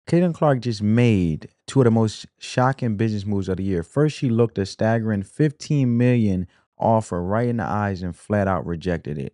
Caitlin Clark just made two of the most shocking business moves of the year. First, she looked a staggering 15 million offer right in the eyes and flat out rejected it.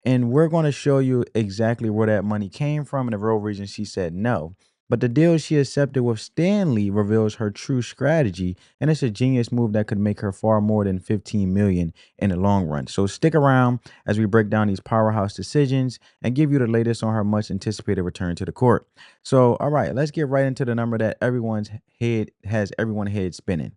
And we're going to show you exactly where that money came from and the real reason she said no. But the deal she accepted with Stanley reveals her true strategy, and it's a genius move that could make her far more than 15 million in the long run. So stick around as we break down these powerhouse decisions and give you the latest on her much anticipated return to the court. So, all right, let's get right into the number that everyone's head has everyone head spinning.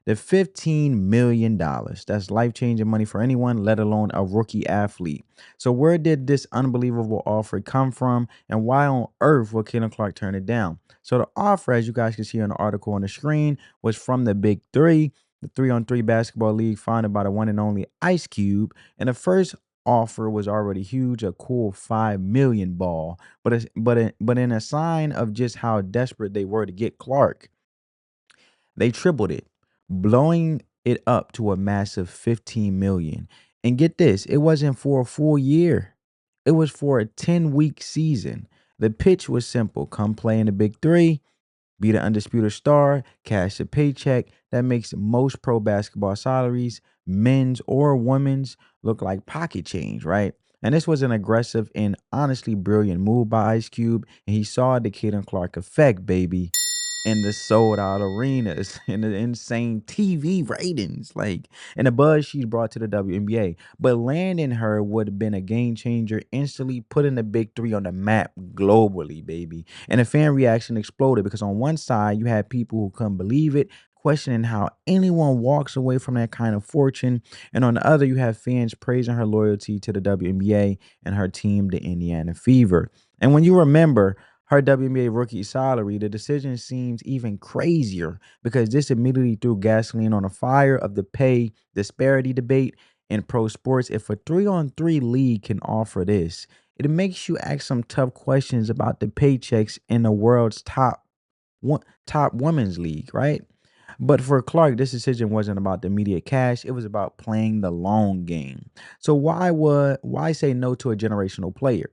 The $15 million. That's life-changing money for anyone, let alone a rookie athlete. So where did this unbelievable offer come from, and why on earth would Caitlin Clark turn it down? So the offer, as you guys can see on the article on the screen, was from the Big Three, the three-on-three basketball league founded by the one and only Ice Cube. And the first offer was already huge, a cool 5 million ball. But in a sign of just how desperate they were to get Clark, they tripled it, blowing it up to a massive 15 million. And get this, it wasn't for a full year. It was for a 10-week season. The pitch was simple. Come play in the Big 3, be the undisputed star, cash a paycheck that makes most pro basketball salaries, men's or women's, look like pocket change, right? And this was an aggressive and honestly brilliant move by Ice Cube, and he saw the Caitlin Clark effect, baby, in the sold out arenas and the insane TV ratings, like, and the buzz she's brought to the WNBA. But landing her would have been a game changer, instantly putting the Big Three on the map globally, baby. And the fan reaction exploded because on one side you had people who couldn't believe it, questioning how anyone walks away from that kind of fortune, and on the other you have fans praising her loyalty to the WNBA and her team, the Indiana Fever. And when you remember her WNBA rookie salary, the decision seems even crazier because this immediately threw gasoline on the fire of the pay disparity debate in pro sports. If a three-on-three league can offer this, it makes you ask some tough questions about the paychecks in the world's top women's league, right? But for Clark, this decision wasn't about the immediate cash; it was about playing the long game. So why say no to a generational player?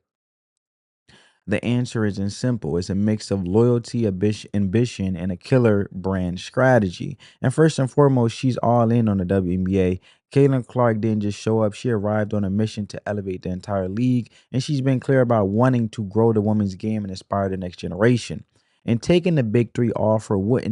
The answer isn't simple. It's a mix of loyalty, ambition, and a killer brand strategy. And first and foremost, she's all in on the WNBA. Caitlin Clark didn't just show up, she arrived on a mission to elevate the entire league. And she's been clear about wanting to grow the women's game and inspire the next generation. And taking the Big Three offer what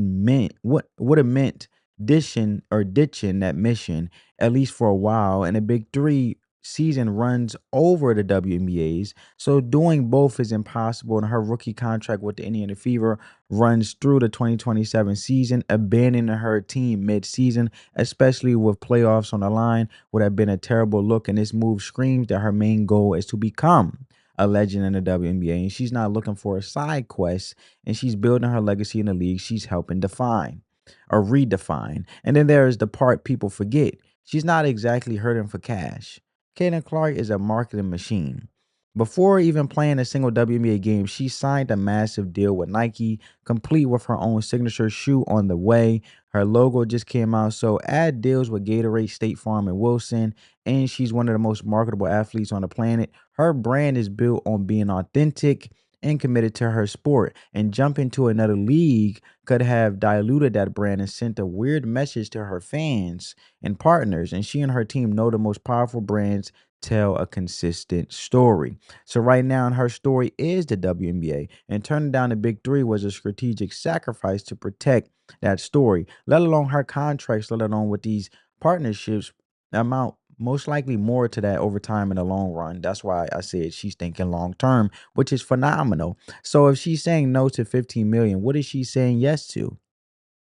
would have meant ditching that mission, at least for a while. And the Big Three season runs over the WNBA's, so doing both is impossible, and her rookie contract with the Indiana Fever runs through the 2027 season. Abandoning her team mid-season, especially with playoffs on the line, would have been a terrible look, and this move screams that her main goal is to become a legend in the WNBA, and she's not looking for a side quest, and she's building her legacy in the league she's helping define or redefine. And then there is the part people forget. She's not exactly hurting for cash. Caitlin Clark is a marketing machine. Before even playing a single WNBA game, she signed a massive deal with Nike, complete with her own signature shoe on the way. Her logo just came out, so add deals with Gatorade, State Farm, and Wilson, and she's one of the most marketable athletes on the planet. Her brand is built on being authentic and committed to her sport, and jumping to another league could have diluted that brand and sent a weird message to her fans and partners. And she and her team know the most powerful brands tell a consistent story. So right now, her story is the WNBA, and turning down the Big Three was a strategic sacrifice to protect that story. Let alone her contracts, let alone with these partnerships, amount most likely more to that over time in the long run. That's why I said she's thinking long term, which is phenomenal. So if she's saying no to 15 million, what is she saying yes to?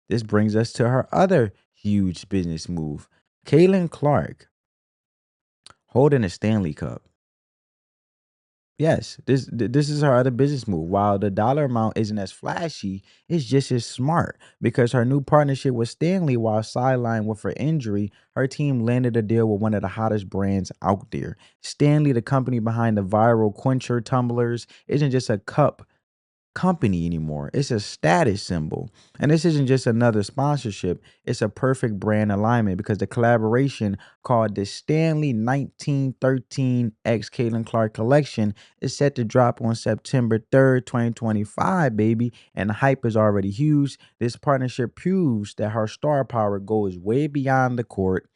This brings us to her other huge business move. Caitlin Clark holding a Stanley Cup. Yes, this is her other business move. While the dollar amount isn't as flashy, it's just as smart because her new partnership with Stanley, while sidelined with her injury, her team landed a deal with one of the hottest brands out there. Stanley, the company behind the viral Quencher tumblers, isn't just a cup. company anymore. It's a status symbol. And this isn't just another sponsorship, it's a perfect brand alignment because the collaboration called the Stanley 1913 X Caitlin Clark collection is set to drop on September 3rd, 2025, baby. And the hype is already huge. This partnership proves that her star power goes way beyond the court.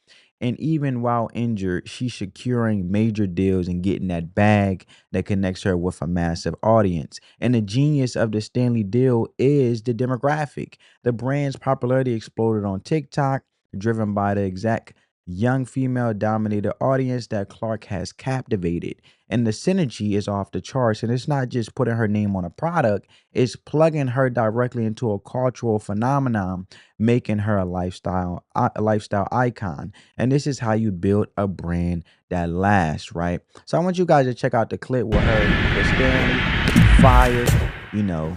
And even while injured, she's securing major deals and getting that bag that connects her with a massive audience. And the genius of the Stanley Deal is the demographic. The brand's popularity exploded on TikTok, driven by the exact young female dominated audience that Clark has captivated. And the synergy is off the charts. And it's not just putting her name on a product, it's plugging her directly into a cultural phenomenon, making her a lifestyle icon. And this is how you build a brand that lasts, right? So I want you guys to check out the clip with her with Stanley. Fire, you know.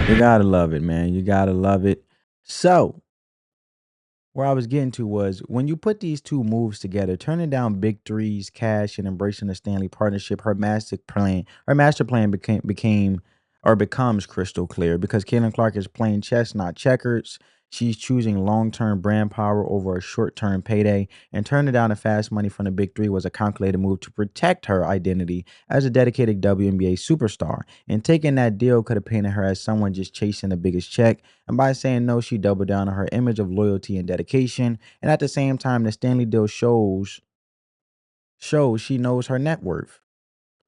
You gotta love it, man. You gotta love it. So where I was getting to was when you put these two moves together, turning down big threes, cash, and embracing the Stanley partnership, her master plan became or becomes crystal clear because Caitlin Clark is playing chess, not checkers. She's choosing long-term brand power over a short-term payday, and turning down the fast money from the big three was a calculated move to protect her identity as a dedicated WNBA superstar. And taking that deal could have painted her as someone just chasing the biggest check, and by saying no, she doubled down on her image of loyalty and dedication. And at the same time, the Stanley deal shows she knows her net worth.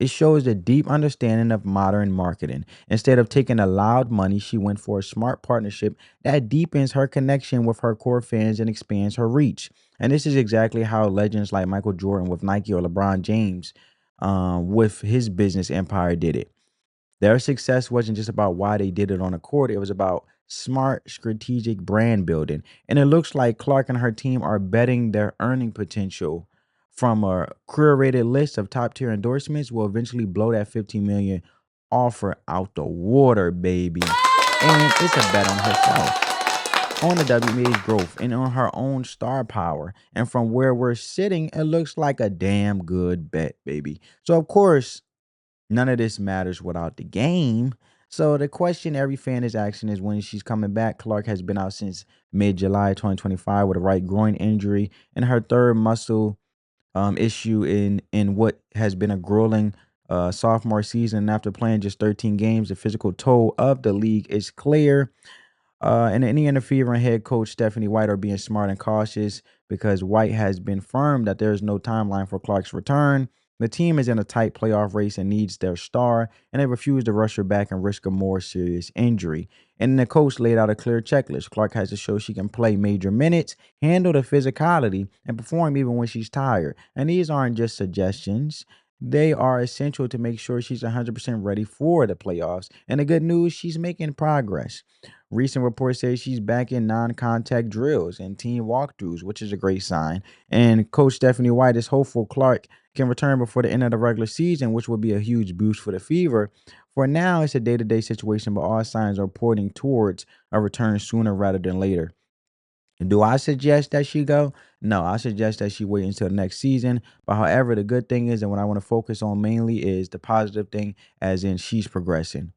It shows a deep understanding of modern marketing. Instead of taking the loud money, she went for a smart partnership that deepens her connection with her core fans and expands her reach. And this is exactly how legends like Michael Jordan with Nike or LeBron James with his business empire did it. Their success wasn't just about why they did it on the court, it was about smart, strategic brand building. And it looks like Clark and her team are betting their earning potential from a curated list of top tier endorsements will eventually blow that 15 million offer out the water, baby. And it's a bet on herself, on the WNBA's growth, and on her own star power. And from where we're sitting, it looks like a damn good bet, baby. So, of course, none of this matters without the game. So the question every fan is asking is when she's coming back. Clark has been out since mid-July 2025 with a right groin injury and her third muscle issue in what has been a grueling sophomore season. And after playing just 13 games, the physical toll of the league is clear. And any interfering head coach Stephanie White are being smart and cautious because White has been firm that there is no timeline for Clark's return. The team is in a tight playoff race and needs their star, and they refuse to rush her back and risk a more serious injury. And the coach laid out a clear checklist. Clark has to show she can play major minutes, handle the physicality, and perform even when she's tired. And these aren't just suggestions. They are essential to make sure she's 100% ready for the playoffs. And the good news, she's making progress. Recent reports say she's back in non-contact drills and team walkthroughs, which is a great sign. And Coach Stephanie White is hopeful Clark can return before the end of the regular season, which would be a huge boost for the Fever. For now, it's a day-to-day situation, but all signs are pointing towards a return sooner rather than later. Do I suggest that she go? No, I suggest that she wait until next season. But however, the good thing is, and what I want to focus on mainly is the positive thing, as in she's progressing,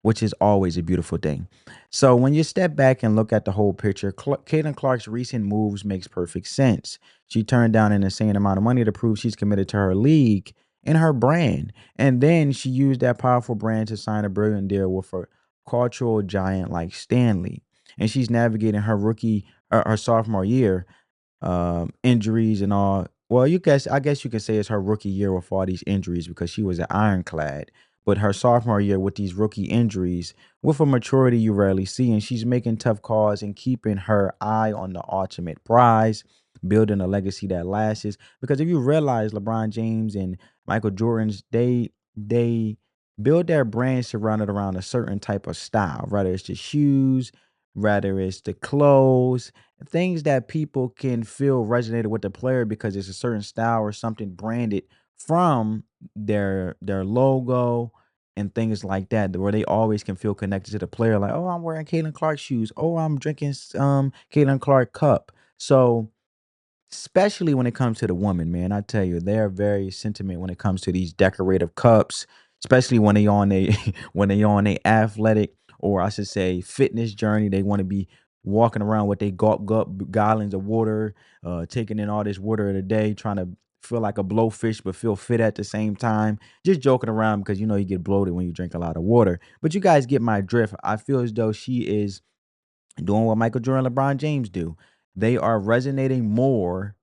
which is always a beautiful thing. So when you step back and look at the whole picture, Caitlin Clark's recent moves makes perfect sense. She turned down an insane amount of money to prove she's committed to her league and her brand. And then she used that powerful brand to sign a brilliant deal with a cultural giant like Stanley. And she's navigating her sophomore year, injuries and all. Well, I guess you could say it's her rookie year with all these injuries because she was an ironclad. But her sophomore year with these rookie injuries, with a maturity you rarely see, and she's making tough calls and keeping her eye on the ultimate prize, building a legacy that lasts. Because if you realize LeBron James and Michael Jordan's, they build their brand surrounded around a certain type of style, whether it's the shoes, whether it's the clothes, things that people can feel resonated with the player because it's a certain style or something branded from their logo and things like that, where they always can feel connected to the player. Like, oh, I'm wearing Caitlin Clark shoes. Oh, I'm drinking Caitlin Clark cup. So especially when it comes to the woman, man, I tell you, they're very sentiment when it comes to these decorative cups, especially when they on a when they on a athletic, or I should say fitness journey. They want to be walking around with they gulp gallons of water, taking in all this water in a day, trying to feel like a blowfish but feel fit at the same time. Just joking around because you know you get bloated when you drink a lot of water. But you guys get my drift. I feel as though she is doing what Michael Jordan, LeBron James do. They are resonating more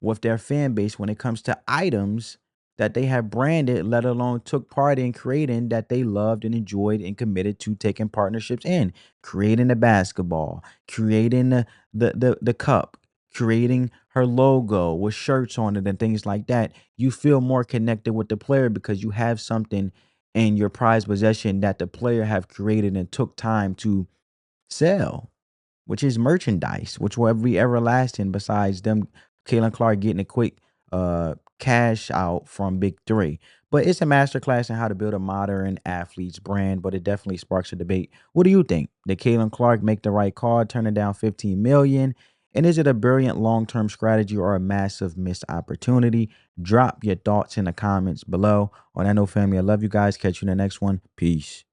with their fan base when it comes to items that they have branded, let alone took part in creating, that they loved and enjoyed and committed to taking partnerships in, creating the basketball, creating the cup, creating her logo with shirts on it and things like that. You feel more connected with the player because you have something in your prized possession that the player have created and took time to sell, which is merchandise, which will be everlasting besides them Caitlin Clark getting a quick cash out from Big Three. But it's a masterclass in how to build a modern athlete's brand, but it definitely sparks a debate. What do you think? Did Caitlin Clark make the right call, turning down 15 million? And is it a brilliant long-term strategy or a massive missed opportunity? Drop your thoughts in the comments below. On that note, family, I love you guys. Catch you in the next one. Peace.